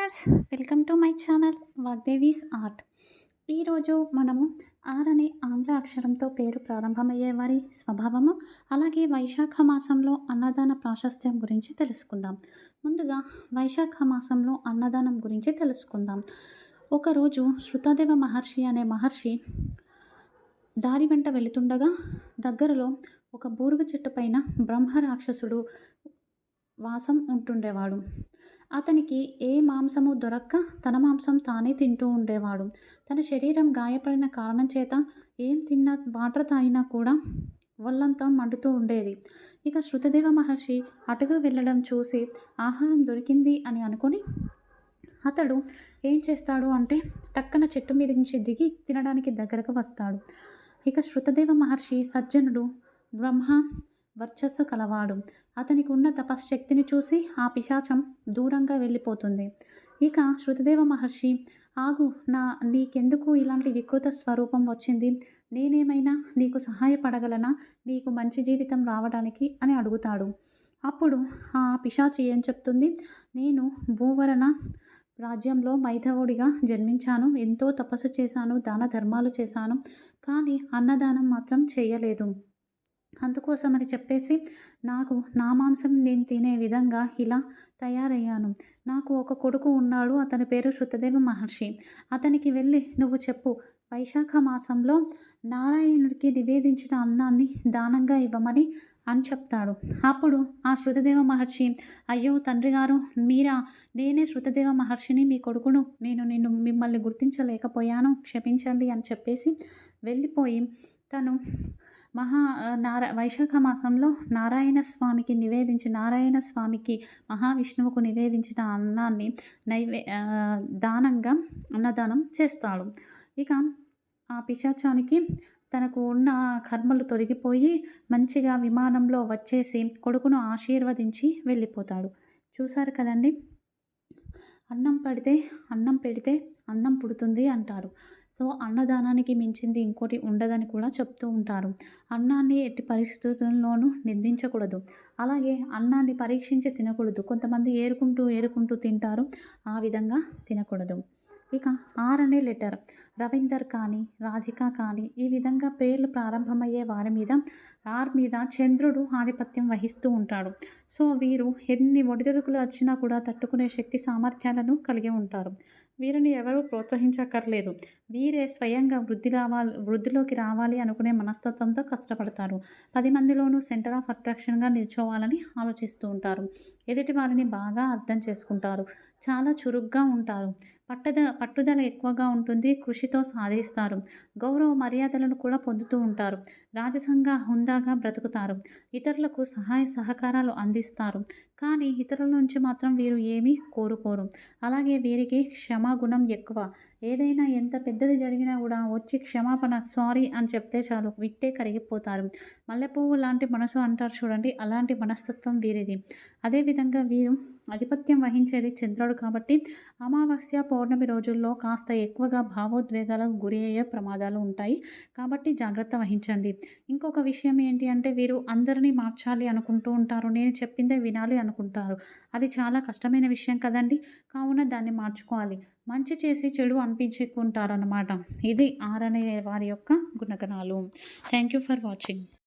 Viewers, welcome to my channel Vagdevi's art. ఈరోజు మనము are అనే ఆంగ్ల అక్షరంతో పేరు ప్రారంభమయ్యే వారి స్వభావము, అలాగే వైశాఖ మాసంలో అన్నదాన ప్రాశస్త్యం గురించి తెలుసుకుందాం. ముందుగా వైశాఖ మాసంలో అన్నదానం గురించి తెలుసుకుందాం. ఒకరోజు శృతదేవ మహర్షి అనే మహర్షి దారి వెంట వెళుతుండగా దగ్గరలో ఒక బూరుగ చెట్టు పైన బ్రహ్మ రాక్షసుడు వాసం ఉంటుండేవాడు. అతనికి ఏ మాంసము దొరక్క తన మాంసం తానే తింటూ ఉండేవాడు. తన శరీరం గాయపడిన కారణం చేత ఏం తిన్నా, వాటర్ తాగినా కూడా ఒళ్ళంతా మండుతూ ఉండేది. ఇక శృతదేవ మహర్షి అటుగా వెళ్ళడం చూసి ఆహారం దొరికింది అని అనుకొని అతడు ఏం చేస్తాడు అంటే టక్కన చెట్టు మీద నుంచి దిగి తినడానికి దగ్గరకు వస్తాడు. ఇక శృతదేవ మహర్షి సజ్జనుడు, బ్రహ్మ వర్చస్సు కలవాడు. అతనికి ఉన్న తపశ్శక్తిని చూసి ఆ పిశాచం దూరంగా వెళ్ళిపోతుంది. ఇక శృతదేవ మహర్షి, ఆగు, నీకెందుకు ఇలాంటి వికృత స్వరూపం వచ్చింది? నేనేమైనా నీకు సహాయపడగలనా, నీకు మంచి జీవితం రావడానికి అని అడుగుతాడు. అప్పుడు ఆ పిశాచి ఏం చెప్తుంది, నేను భూవరణ రాజ్యంలో మైథవుడిగా జన్మించాను, ఎంతో తపస్సు చేశాను, దాన ధర్మాలు చేశాను, కానీ అన్నదానం మాత్రం చేయలేదు. అందుకోసమని చెప్పేసి నాకు నా మాంసం నేను తినే విధంగా ఇలా తయారయ్యాను. నాకు ఒక కొడుకు ఉన్నాడు, అతని పేరు శృతదేవ మహర్షి. అతనికి వెళ్ళి నువ్వు చెప్పు, వైశాఖ మాసంలో నారాయణుడికి నివేదించిన అన్నాన్ని దానంగా ఇవ్వమని అని చెప్తాడు. అప్పుడు ఆ శృతదేవ మహర్షి, అయ్యో తండ్రి గారు, మీరా? నేనే శృతదేవ మహర్షిని, మీ కొడుకును. నేను మిమ్మల్ని గుర్తించలేకపోయాను, క్షమించండి అని చెప్పేసి వెళ్ళిపోయి తను వైశాఖ మాసంలో నారాయణ స్వామికి మహావిష్ణువుకు నివేదించిన అన్నాన్ని దానంగా అన్నదానం చేస్తాడు. ఇక ఆ పిశాచానికి తనకు ఉన్న కర్మలు తొలగిపోయి మంచిగా విమానంలో వచ్చేసి కొడుకును ఆశీర్వదించి వెళ్ళిపోతాడు. చూశారు కదండి, అన్నం పెడితే అన్నం పుడుతుంది అంటారు. సో అన్నదానానికి మించింది ఇంకోటి ఉండదని కూడా చెప్తూ ఉంటారు. అన్నాన్ని ఎట్టి పరిస్థితుల్లోనూ నిందించకూడదు. అలాగే అన్నాన్ని పరీక్షించి తినకూడదు. కొంతమంది ఏరుకుంటూ తింటారు, ఆ విధంగా తినకూడదు. ఇక ఆర్ అనే లెటర్, రవీందర్ కానీ, రాధిక కానీ, ఈ విధంగా పేర్లు ప్రారంభమయ్యే వారి మీద ఆర్ మీద చంద్రుడు ఆధిపత్యం వహిస్తూ ఉంటాడు. సో వీరు ఎన్ని ఒడిదుడుకులు వచ్చినా కూడా తట్టుకునే శక్తి సామర్థ్యాలను కలిగి ఉంటారు. వీరిని ఎవరూ ప్రోత్సహించక్కర్లేదు. వీరే స్వయంగా వృద్ధిలోకి రావాలి అనుకునే మనస్తత్వంతో కష్టపడతారు. 10 మందిలోనూ సెంటర్ ఆఫ్ అట్రాక్షన్గా నిల్చోవాలని ఆలోచిస్తూ ఉంటారు. ఎదుటి వారిని బాగా అర్థం చేసుకుంటారు. చాలా చురుగ్గా ఉంటారు. పట్టుదల ఎక్కువగా ఉంటుంది. కృషితో సాధిస్తారు. గౌరవ మర్యాదలను కూడా పొందుతూ ఉంటారు. రాజసంగా హుందాగా బ్రతుకుతారు. ఇతరులకు సహాయ సహకారాలు అందిస్తారు. కానీ ఇతరుల నుంచి మాత్రం వీరు ఏమీ కోరుకోరు. అలాగే వీరికి క్షమాగుణం ఎక్కువ. ఏదైనా ఎంత పెద్దది జరిగినా కూడా వచ్చి క్షమాపణ, సారీ అని చెప్తే చాలు, విట్టే కరిగిపోతారు. మల్లెపువ్వు లాంటి మనసు అంటారు చూడండి, అలాంటి మనస్తత్వం వీరిది. అదేవిధంగా వీరు ఆధిపత్యం వహించేది చంద్రుడు కాబట్టి అమావాస్య, పౌర్ణమి రోజుల్లో కాస్త ఎక్కువగా భావోద్వేగాలకు గురి అయ్యే ప్రమాదాలు ఉంటాయి. కాబట్టి జాగ్రత్త వహించండి. ఇంకొక విషయం ఏంటి అంటే, వీరు అందరినీ మార్చాలి అనుకుంటూ ఉంటారు. నేను చెప్పిందే వినాలి అనుకుంటారు. అది చాలా కష్టమైన విషయం కదండి. కావున దాన్ని మార్చుకోవాలి. మంచి చేసి చెడు అనిపించుకుంటారన్నమాట. ఇది ఆర్ అనే వారి యొక్క గుణగణాలు. Thank you for watching.